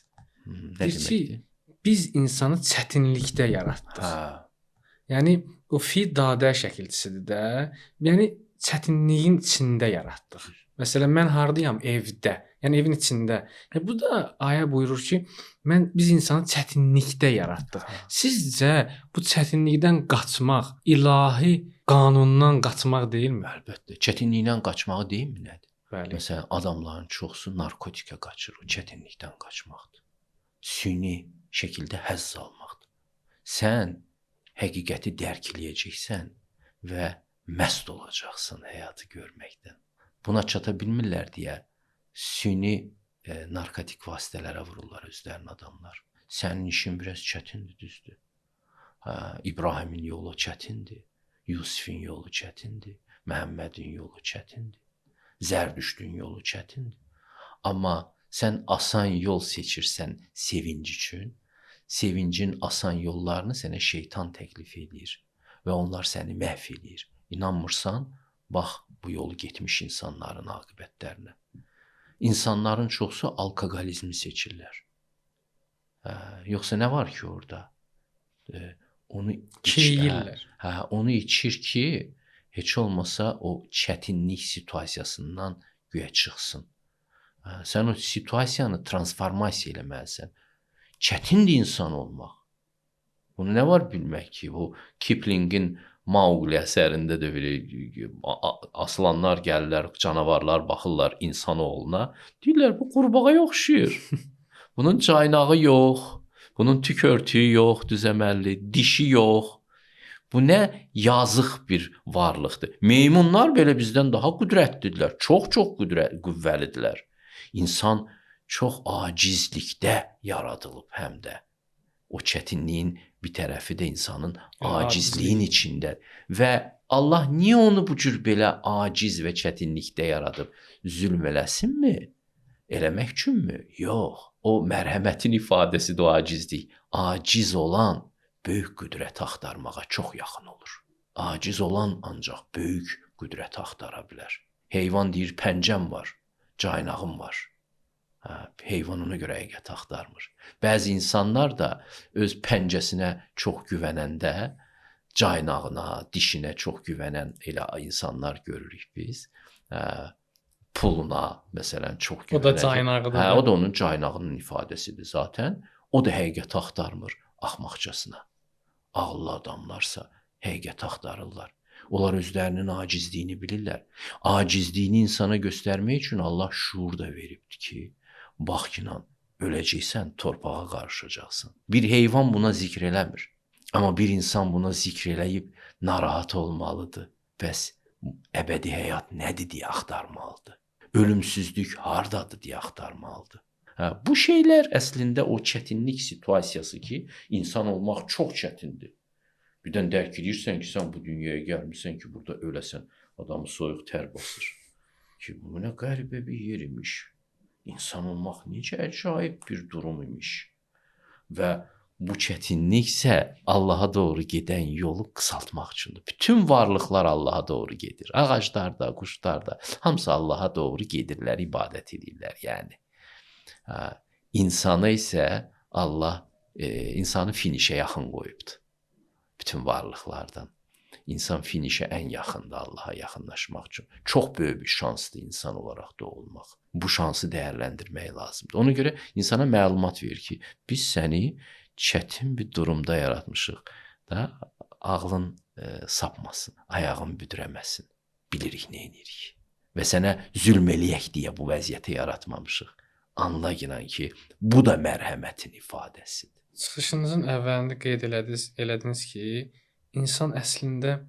Nə deməkdir? Biz insanı çətinlikdə yaratdıq. Yəni o fi dadə şəkilçisidir də. Yəni çətinliyin içində yaratdıq. Məsələn, mən hardayam? Evdə. Yəni evin içində. Bu da ayə buyurur ki, biz insanı çətinlikdə yaratdıq. Sizcə bu çətinlikdən qaçmaq ilahi qanundan qaçmaq deyilmi? Əlbəttə. Çətinlikdən qaçmağı deyilmi nədir? Bəli. Məsələn, adamların çoxsu narkotikə qaçır, o çətinlikdən qaçmaqdır. Süni şəkildə həzz almaqdır. Sən həqiqəti dərk eləyəcəksən və məst olacaqsan həyatı görməkdən. Buna çata bilmirlər deyə süni narkotik vasitələrə vururlar özlərini adamlar. Sənin işin biraz çətindir, düzdür. İbrahimin yolu çətindir, Yusifin yolu çətindir, Məhəmmədin yolu çətindir, Zərdüştün yolu çətindir. Amma sən asan yol seçirsən sevinc üçün, sevincin asan yollarını sənə şeytan təklif edir və onlar səni məhv edir. İnanmırsan, bax bu yolu getmiş insanların aqibətlərinə. İnsanların çoxsu alkoqolizmi seçirlər. Yoxsa nə var ki orada? Onu keyirlər. Onu içir ki, heç olmasa o çətinlik situasiyasından güya çıxsın. Sən o situasiyanı transformasiya eləməlisən. Çətindir insan olmaq. Bunu nə var bilmək ki, o Kiplingin Mauqli əsərində də belə aslanlar gəlirlər, canavarlar baxırlar insanoğluna. Deyirlər, bu qurbağa oxşayır. Bunun caynağı yox, bunun tük örtüyü yox, düzəməlli, dişi yox. Bu nə yazıq bir varlıqdır. Meymunlar belə bizdən daha qüdrətlidirlər, çox-çox qüvvəlidirlər. İnsan çox acizlikdə yaradılıb həm də. O çətinliyin bir tərəfi də insanın acizliyin içində. Və Allah niyə onu bu cür belə aciz və çətinlikdə yaradıb? Zülm eləsinmi? Eləmək üçünmü? Yox. O mərhəmətin ifadəsidir o acizlik. Aciz olan böyük qüdrət axtarmağa çox yaxın olur. Aciz olan ancaq böyük qüdrət axtara bilər. Heyvan deyir, pəncəm var, caynağım var. Heyvan ona görə həqiqət axtarmır. Bəzi insanlar da öz pəncəsinə çox güvənəndə, caynağına, dişinə çox güvənən elə insanlar görürük biz. Puluna, məsələn, çox güvənən. O da caynağıdır. O da onun caynağının ifadəsidir zaten. O da həqiqət axtarmır axmaqcasına. Ağıllı adamlarsa həqiqət axtarırlar. Onlar özlərinin acizliyini bilirlər. Acizliyini insana göstərmək üçün Allah şuur da veribdir ki, bax ki, öləcəksən, torpağa qarışacaqsın. Bir heyvan buna zikr eləmir. Amma bir insan buna zikr eləyib narahat olmalıdır. Bəs əbədi həyat nədir deyə axtarmalıdır. Ölümsüzlük hardadır deyə axtarmalıdır. Bu şeylər əslində o çətinlik situasiyası ki, insan olmaq çox çətindir. Birdən dərk edirsən ki, sən bu dünyaya gəlmirsən ki, burada öləsən, adamı soyuq tər basır. Ki, bu nə qəribə bir yer imiş. İnsan olmaq necə əcaib bir durum imiş. Və bu çətinlik isə Allaha doğru gedən yolu qısaltmaq üçündür. Bütün varlıqlar Allaha doğru gedir. Ağaclar da, quşlar da, hamısı Allaha doğru gedirlər, ibadət edirlər, yəni. İnsanı isə Allah insanı finişə yaxın qoyubdur. Bütün varlıqlardan. İnsan finişə ən yaxındır Allaha yaxınlaşmaq üçün. Çox böyük bir şansdır insan olaraq doğulmaq. Bu şansı dəyərləndirmək lazımdır. Ona görə insana məlumat verir ki, biz səni çətin bir durumda yaratmışıq da, ağlın sapmasın, ayağın büdrəməsin. Bilirik nə edirik. Və sənə zülm eləyək deyə bu vəziyyəti yaratmamışıq. Anla ki, bu da mərhəmətin ifadəsidir. Çıxışınızın əvvəlində qeyd elədiniz ki, insan əslində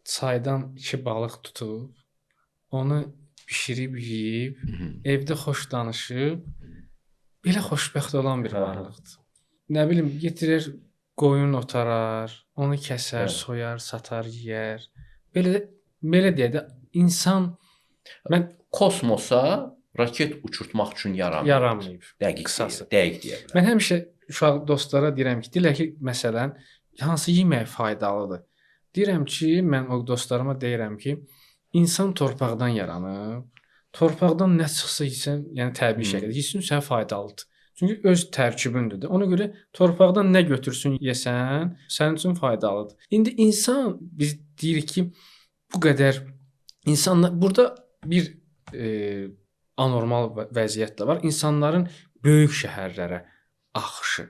çaydan 2 balıq tutub, onu bişirib yeyib, evdə xoş danışıb, belə xoşbəxt olan bir varlıqdır. Nə bilim, getirir, qoyun otarar, onu kəsər, soyar, satar, yeyər. Belə deyə də insan kosmosa raket uçurtmaq üçün yaranmayıb. Dəqiq deyə bilər. Mən həmişə uşaq dostlara deyirəm ki, deyirlər ki, məsələn, hansı yemək faydalıdır? Deyirəm ki, mən o dostlarıma deyirəm ki, insan torpaqdan yaranıb, torpaqdan nə çıxsa yesən, yəni təbii şəkildə yesin, sənə faydalıdır. Çünki öz tərkibindir. Ona görə torpaqdan nə götürsün yesən, sənin üçün faydalıdır. İndi insan, biz deyirik ki, bu qədər insanlar, burada bir anormal vəziyyət də var. İnsanların böyük şəhərlərə axışı.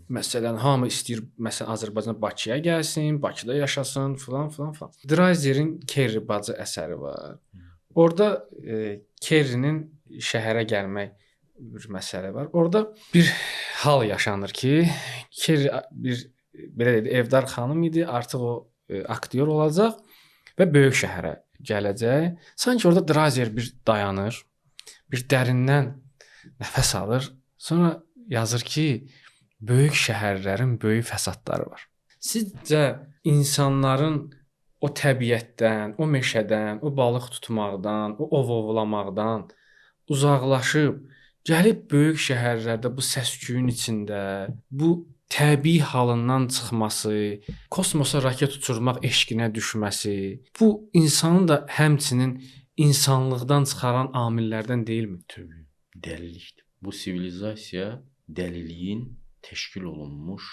Məsələn, hamı istəyir, məsələn, Azərbaycan Bakıya gəlsin, Bakıda yaşasın, filan. Dreiser'in Kerri bacı əsəri var. Orada Kerrinin şəhərə gəlmək bir məsələ var. Orada bir hal yaşanır ki, Kerri bir belə deyək, evdar xanım idi, artıq o aktyor olacaq və böyük şəhərə gələcək. Sanki orada Dreiser bir dayanır, bir dərindən nəfəs alır. Sonra yazır ki, böyük şəhərlərin böyük fəsadları var. Sizcə insanların o təbiətdən, o meşədən, o balıq tutmaqdan, o ov ovlamaqdan uzaqlaşıb gəlib böyük şəhərlərdə bu səs-küyün içində, bu təbii halından çıxması, kosmosa raket uçurmaq eşqinə düşməsi, bu insanın da həmçinin insanlıqdan çıxaran amillərdən deyilmi? Təbii, dəlilikdir. Bu sivilizasiya dəliliyin təşkil olunmuş,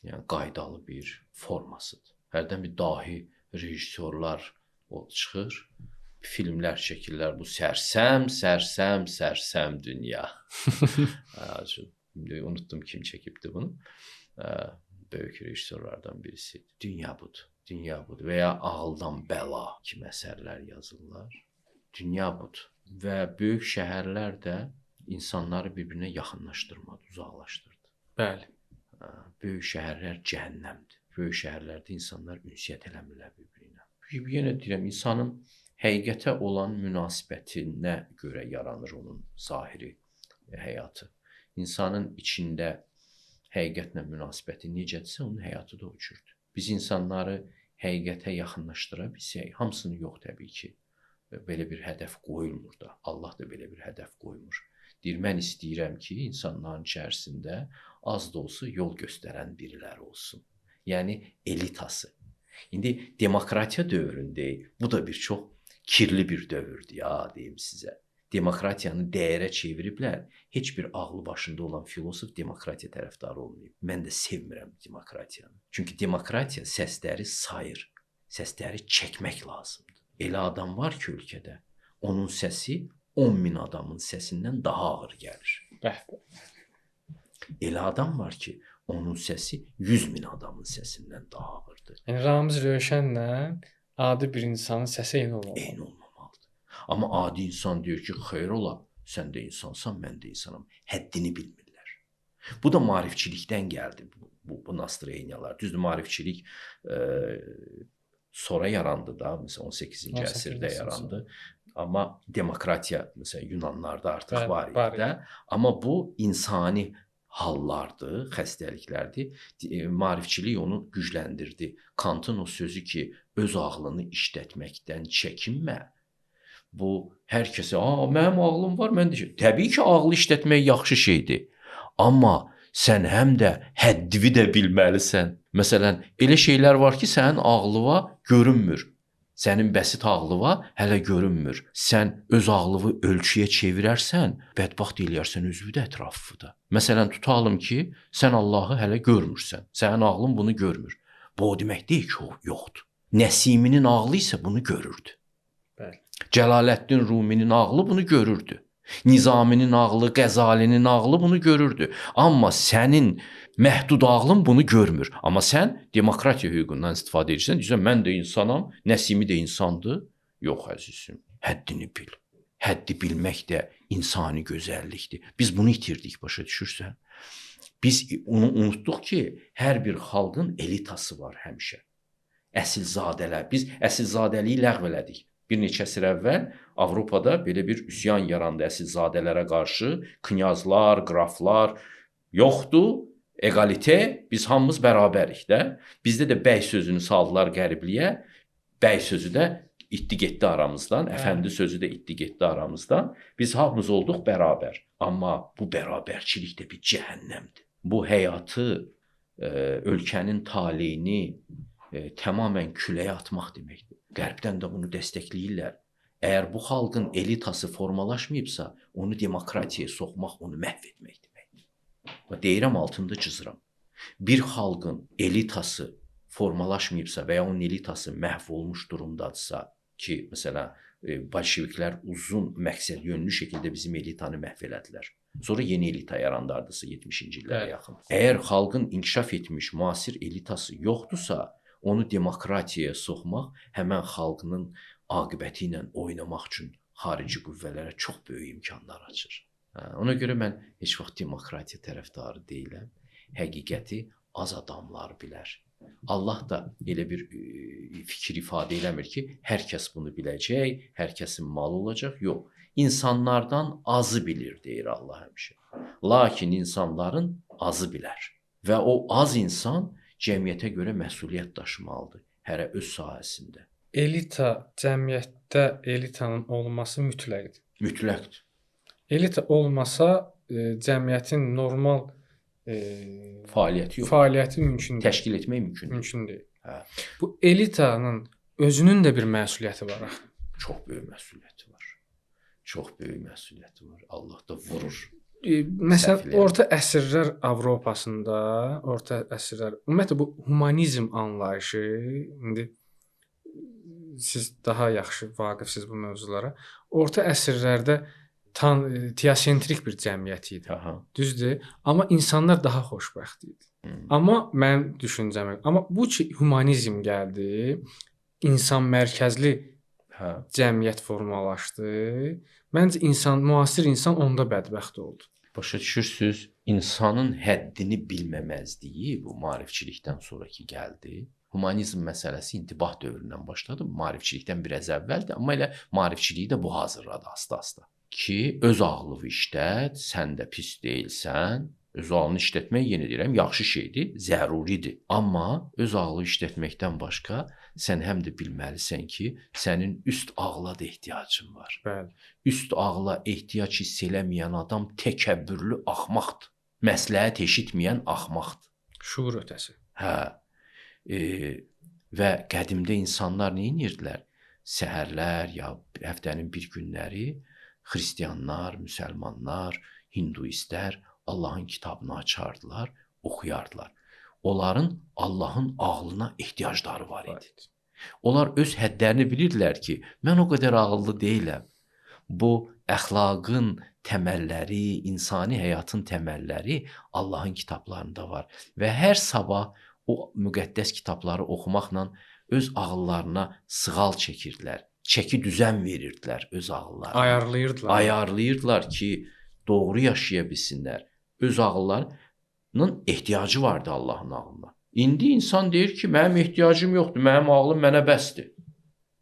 yəni qaydalı bir formasıdır. Hərdən bir dahi rejissorlar çıxır, filmlər çəkirlər, bu sərsəm dünya. Unutdum kim çəkibdi bunu. Böyük rejissorlardan birisi. Dünya budur. Və ya Ağıldan Bəla kimi əsərlər yazırlar. Dünya budur. Və böyük şəhərlər də insanları bir-birinə yaxınlaşdırmadı, uzaqlaşdırdı. Bəli. Böyük şəhərlər cəhənnəmdir. Böyük şəhərlərdə insanlar ünsiyyət eləmirlər bir-birinə. Yenə deyirəm, insanın həqiqətə olan münasibətinə görə yaranır onun zahiri həyatı. İnsanın içində həqiqətlə münasibəti necədirsə, onun həyatı da o cürdür. Biz insanları həqiqətə yaxınlaşdıra bilsək, hamısını yox təbii ki, belə bir hədəf qoyulmur da. Allah da belə bir hədəf qoymur. Deyir, mən istəyirəm ki, insanların içərisində az da olsa yol göstərən biriləri olsun. Yəni elitası. İndi demokratiya dövründəyik. Bu da bir çox kirli bir dövrdür ya, deyim sizə. Demokratiyanı dəyərə çeviriblər. Heç bir ağlı başında olan filosof demokratiya tərəfdarı olmayıb. Mən də sevmirəm demokratiyanı. Çünki demokratiya səsləri sayır. Səsləri çəkmək lazımdır. Elə adam var ki ölkədə, onun səsi 10.000 adamın səsindən daha ağır gəlir. Elə adam var ki, onun səsi 100.000 adamın səsindən daha ağırdır. Yəni Ramiz Rövşənlə adi bir insanın səsi eyni olmalı. Eyni olmamalıdır. Amma adi insan deyir ki, xeyr ola, sən də insansan, mən də insanam. Həddini bilmirlər. Bu da maarifçilikdən gəldi, bu nastroyeniyalar. Düzdür, maarifçilik sonra yarandı da, məsələn 18-ci əsrdə yarandı. Amma demokratiya məsələn Yunanlarda artıq var idi də. Amma bu insani hallardır, xəstəliklərdir. Maarifçilik onu gücləndirdi. Kantın o sözü ki, öz ağlını işlətməkdən çəkinmə. Bu hər kəsə, mənim ağlım var, mən də. Təbii ki, ağlı işlətmək yaxşı şeydir. Amma sən həm də həddini də bilməlisən. Məsələn, elə şeylər var ki, sənin ağlıva görünmür. Sənin bəsit ağlıva hələ görünmür. Sən öz ağlını ölçüyə çevirərsən, bədbəxt eləyərsən özünü də ətrafını da. Məsələn, tutalım ki, sən Allahı hələ görmürsən. Sənin ağlın bunu görmür. Bu o demək deyil ki, o yoxdur. Nəsiminin ağlı isə bunu görürdü. Bəli. Cəlaləddin Ruminin ağlı bunu görürdü. Nizaminin ağlı, Qəzalinin ağlı bunu görürdü. Amma sənin məhdud ağlın bunu görmür. Amma sən demokratiya hüququndan istifadə edirsən, deyirsən, mən də insanam, Nəsimi də insandır. Yox, əzizim, həddini bil. Həddi bilmək də insani gözəllikdir. Biz bunu itirdik, başa düşürsən? Biz onu unutduq ki, hər bir xalqın elitası var həmişə. Əsilzadələr. Biz əsilzadəliyi ləğv elədik. Bir neçə əsr əvvəl Avropada belə bir üsyan yarandı əsilzadələrə qarşı. Knyazlar, qraflar yoxdur. Egalite, biz hamımız bərabərik də. Bizdə də bəy sözünü saldılar qəribliyə. Bəy sözü də itdi getdi aramızdan. Əfəndi sözü də itdi getdi aramızdan. Biz hamımız olduq bərabər. Amma bu bərabərçilik də bir cəhənnəmdir. Bu həyatı, ölkənin taleyini tamamən küləyə atmaq deməkdir. Qərbdən də bunu dəstəkləyirlər. Əgər bu xalqın elitası formalaşmayıbsa, onu demokratiyaya soxmaq, onu məhv etmək deməkdir. Deyirəm, altında cızıram. Bir xalqın elitası formalaşmayıbsa və ya onun elitası məhv olmuş durumdadırsa ki, məsələn, bolşeviklər uzun məqsəd yönlü şəkildə bizim elitanı məhv elədilər. Sonra yeni elita yarandardısa 70-ci illərə yaxın. Əgər xalqın inkişaf etmiş müasir elitası yoxdursa, onu demokratiyaya soxmaq həmən xalqının aqibəti ilə oynamaq üçün xarici qüvvələrə çox böyük imkanlar açır. Ona görə mən heç vaxt demokratiya tərəfdarı deyiləm. Həqiqəti az adamlar bilər. Allah da elə bir fikir ifadə eləmir ki, hər kəs bunu biləcək, hər kəsin malı olacaq. Yox, insanlardan azı bilir, deyir Allah həmişə. Lakin insanların azı bilər. Və o az insan cəmiyyətə görə məsuliyyət daşımalıdır, hərə öz sahəsində. Elita, cəmiyyətdə elitanın olması mütləqdir. Mütləqdir. Elita olmasa, cəmiyyətin normal fəaliyyəti yox. Fəaliyyəti mümkün deyil. Təşkil etmək mümkün deyil. Mümkün deyil. Hə. Bu elitanın özünün də bir məsuliyyəti var axı. Çox böyük məsuliyyəti var. Çox böyük məsuliyyəti var. Allah da vurur. Məsələn, orta əsrlər Avropasında, orta əsrlər, ümumiyyətlə bu humanizm anlayışı, indi siz daha yaxşı vaqifsiz bu mövzulara. Orta əsrlərdə teosentrik bir cəmiyyət idi. Aha. Düzdür? Amma insanlar daha xoşbəxt idi. Amma mənim düşüncəm, amma bu ki humanizm gəldi, insan mərkəzli cəmiyyət formalaşdı. Məncə müasir insan onda bədbəxt oldu. Başa düşürsüz, insanın həddini bilməməzliyi bu maarifçilikdən sonraki gəldi. Humanizm məsələsi intibah dövründən başladı. Maarifçilikdən biraz əvvəldir, amma elə maarifçiliyi də bu hazırladı asta-asta. Ki, öz ağlını işlət, sən də pis deyilsən. Öz ağlını işlətmək, yenə deyirəm, yaxşı şeydir, zəruridir. Amma öz ağlı işlətməkdən başqa sən həm də bilməlisən ki, sənin üst ağla da ehtiyacın var. Bəli. Üst ağla ehtiyac hiss eləməyən adam təkəbbürlü axmaqdır. Məsləhət eşitməyən axmaqdır. Şuur ötəsi. Hə. Və qədimdə insanlar nə edirdilər? Səhərlər ya həftənin bir günləri xristianlar, müsəlmanlar, hinduistlər Allahın kitabını açardılar, oxuyardılar. Onların Allahın ağlına ehtiyacları var idi. Onlar öz həddlərini bilirdilər ki, mən o qədər ağıllı deyiləm. Bu əxlaqın təməlləri, insani həyatın təməlləri Allahın kitablarında var və hər sabah o müqəddəs kitabları oxumaqla öz ağıllarına sığal çəkirdilər. Çəki düzən verirdilər öz ağıllarına. Ayarlayırdılar ki, doğru yaşaya bilsinlər. Öz ağıllarının ehtiyacı vardı Allahın ağlına. İndi insan deyir ki, mənim ehtiyacım yoxdur, mənim ağlım mənə bəsdir.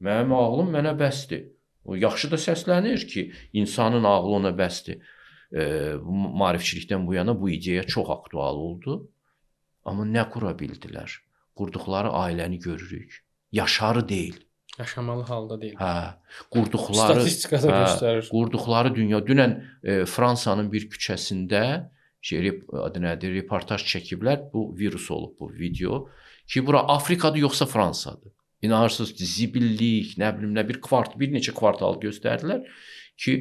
Mənim ağlım mənə bəsdir. O yaxşı da səslənir ki, insanın ağlı ona bəsdir. Maarifçilikdən bu yana bu ideya çox aktual oldu. Amma nə qura bildilər? Qurduqları ailəni görürük. Yaşarı deyil. Yaşamalı halda deyil. Statistikada göstərir. Qurduqları dünya. Dünən Fransanın bir küçəsində adı nədir, reportaj çəkiblər. Bu virus olub bu video. Ki, bura Afrikadır yoxsa Fransadır. İnanırsınız zibillik, nə bilim, bir neçə kvartal göstərdilər ki,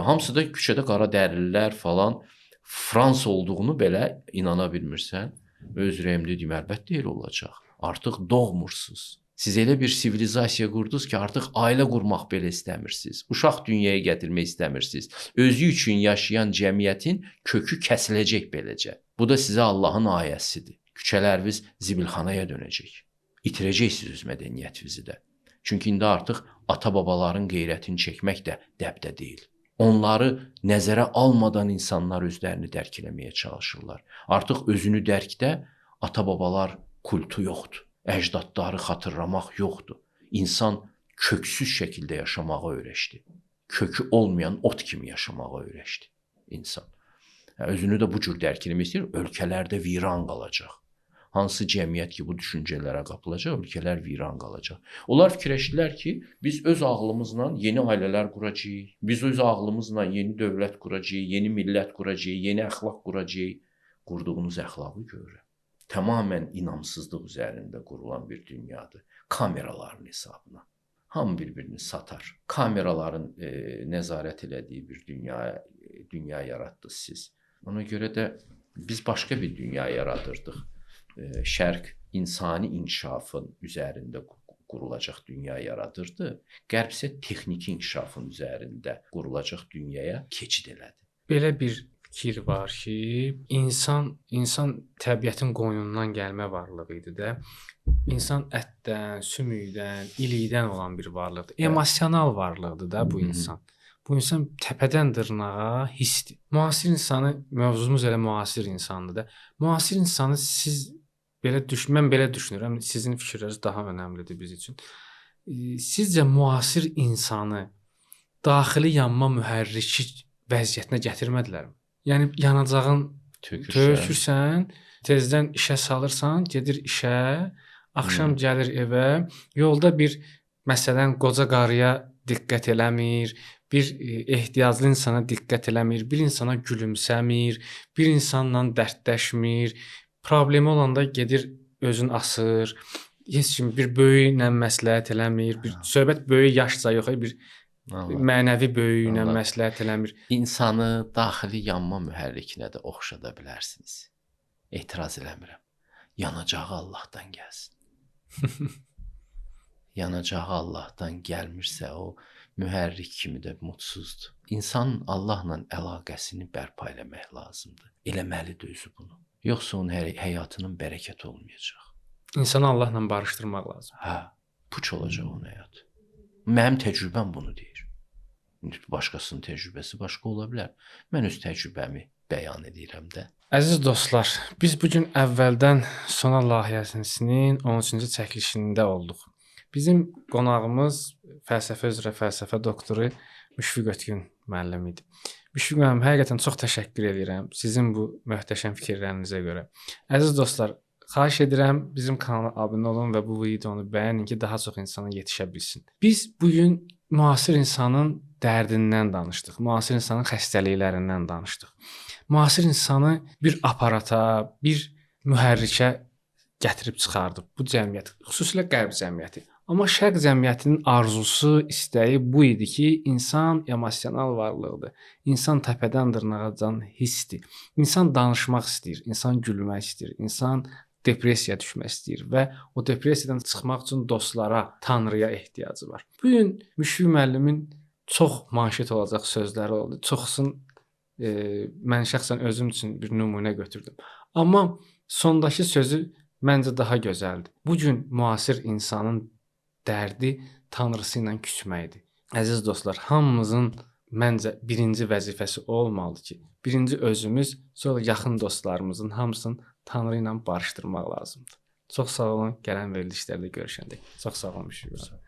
hamısı da küçədə qara dərlilər falan. Fransa olduğunu belə inana bilmirsən. Öz ürəyimdə deyim, əlbəttə elə olacaq. Artıq doğmursuz. Siz elə bir sivilizasiya qurdunuz ki, artıq ailə qurmaq belə istəmirsiniz. Uşaq dünyaya gətirmək istəmirsiniz. Özü üçün yaşayan cəmiyyətin kökü kəsiləcək beləcə. Bu da sizə Allahın ayəsidir. Küçələriniz zibilxanaya dönəcək. İtirəcəksiniz öz mədəniyyətinizi də. Çünki indi artıq ata-babaların qeyrətini çəkmək də dəbdə deyil. Onları nəzərə almadan insanlar özlərini dərk eləməyə çalışırlar. Artıq özünü dərkdə ata-babalar kultu yoxdur. Əcdadları xatırlamaq yoxdur. İnsan köksüz şəkildə yaşamağı öyrəşdi. Kökü olmayan ot kimi yaşamağı öyrəşdi insan. Özünü də bu cür dərk eləmək istəyir, ölkələrdə viran qalacaq. Hansı cəmiyyət ki, bu düşüncələrə qapılacaq, ölkələr viran qalacaq. Onlar fikirləşdilər ki, biz öz ağlımızla yeni ailələr quracağıq, biz öz ağlımızla yeni dövlət quracağıq, yeni millət quracağıq, yeni əxlaq quracağıq. Qurduğunuz əxlaqı görürəm. Tamamən inamsızlıq üzərində qurulan bir dünyadır. Kameraların hesabına. Hamı bir-birini satar. Kameraların nəzarət elədiyi bir dünya yaratdınız siz. Ona görə də biz başqa bir dünya yaradırdıq. Şərq insani inkişafın üzərində qurulacaq dünya yaradırdı. Qərb isə texniki inkişafın üzərində qurulacaq dünyaya keçid elədi. Belə bir fikir var ki, insan təbiətin qoynundan gəlmə varlığı idi də. İnsan ətdən, sümükdən, ilikdən olan bir varlıqdır. Emosional varlıqdır da bu insan. Bu insan təpədən dırnağa hissdir. Müasir insanı, mövzumuz elə müasir insandır da. Müasir insanı mən belə düşünürəm. Sizin fikirləriniz daha önəmlidir biz üçün. Sizcə müasir insanı daxili yanma mühərriki vəziyyətinə gətirmədilərmi? Yəni yanacağın tökürsən, tezdən işə salırsan, gedir işə, axşam gəlir evə, yolda bir məsələn qoca qarıya diqqət eləmir, bir ehtiyaclı insana diqqət eləmir, bir insana gülümsəmir, bir insanla dərdləşmir, problemi olanda gedir özün asır, heç kim bir böyüklə məsləhət eləmir, bir söhbət böyük yaşca yox, bir mənəvi böyüyünə məsləhət eləmir. İnsanı daxili yanma mühərrikinə də oxşada bilərsiniz. Etiraz eləmirəm. Yanacağı Allahdan gəlsin. Yanacağı Allahdan gəlmirsə o mühərrik kimi də mutsuzdur. İnsanın Allahla əlaqəsini bərpa eləmək lazımdır. Eləməlidir özü bunu. Yoxsa onun həyatının bərəkəti olmayacaq. İnsanı Allahla barışdırmaq lazım. Puç olacaq onun həyatı. Mənim təcrübəm bunu deyir. Başqasının təcrübəsi başqa ola bilər. Mən öz təcrübəmi bəyan edirəm də. Əziz dostlar, biz bugün əvvəldən sona layihəsinin 13-cü çəkilişində olduq. Bizim qonağımız fəlsəfə üzrə fəlsəfə doktoru Müşfiq Ötgün müəllim idi. Müşfiq müəllim, həqiqətən çox təşəkkür edirəm sizin bu möhtəşəm fikirlərinizə görə. Əziz dostlar, xahiş edirəm bizim kanala abunə olun və bu videonu bəyənin ki, daha çox insana yetişə bilsin. Biz bugün müasir insanın dərdindən danışdıq. Müasir insanın xəstəliklərindən danışdıq. Müasir insanı bir aparata, bir mühərrikə gətirib çıxardıb bu cəmiyyət, xüsusilə qərb cəmiyyəti. Amma şərq cəmiyyətinin arzusu, istəyi bu idi ki, insan emosional varlıqdır. İnsan təpədən dırnağacan hissdir. İnsan danışmaq istəyir, insan gülmək istəyir, insan depressiyaya düşmək istəyir və o depressiyadan çıxmaq üçün dostlara, Tanrıya ehtiyacı var. Bu gün Müşfiq müəllimin çox manşet olacaq sözləri oldu. Çoxsun mən şəxsən özüm üçün bir nümunə götürdüm. Amma sondakı sözü məncə daha gözəldir. Bu gün müasir insanın dərdi Tanrısı ilə küsməkdir. Əziz dostlar, hamımızın məncə birinci vəzifəsi o olmalıdır ki, birinci özümüz, sonra yaxın dostlarımızın hamısını Tanrı ilə barışdırmaq lazımdır. Çox sağ olun, gələn verilişlərdə görüşəndə. Çox sağ olun Müşfiq müəllim.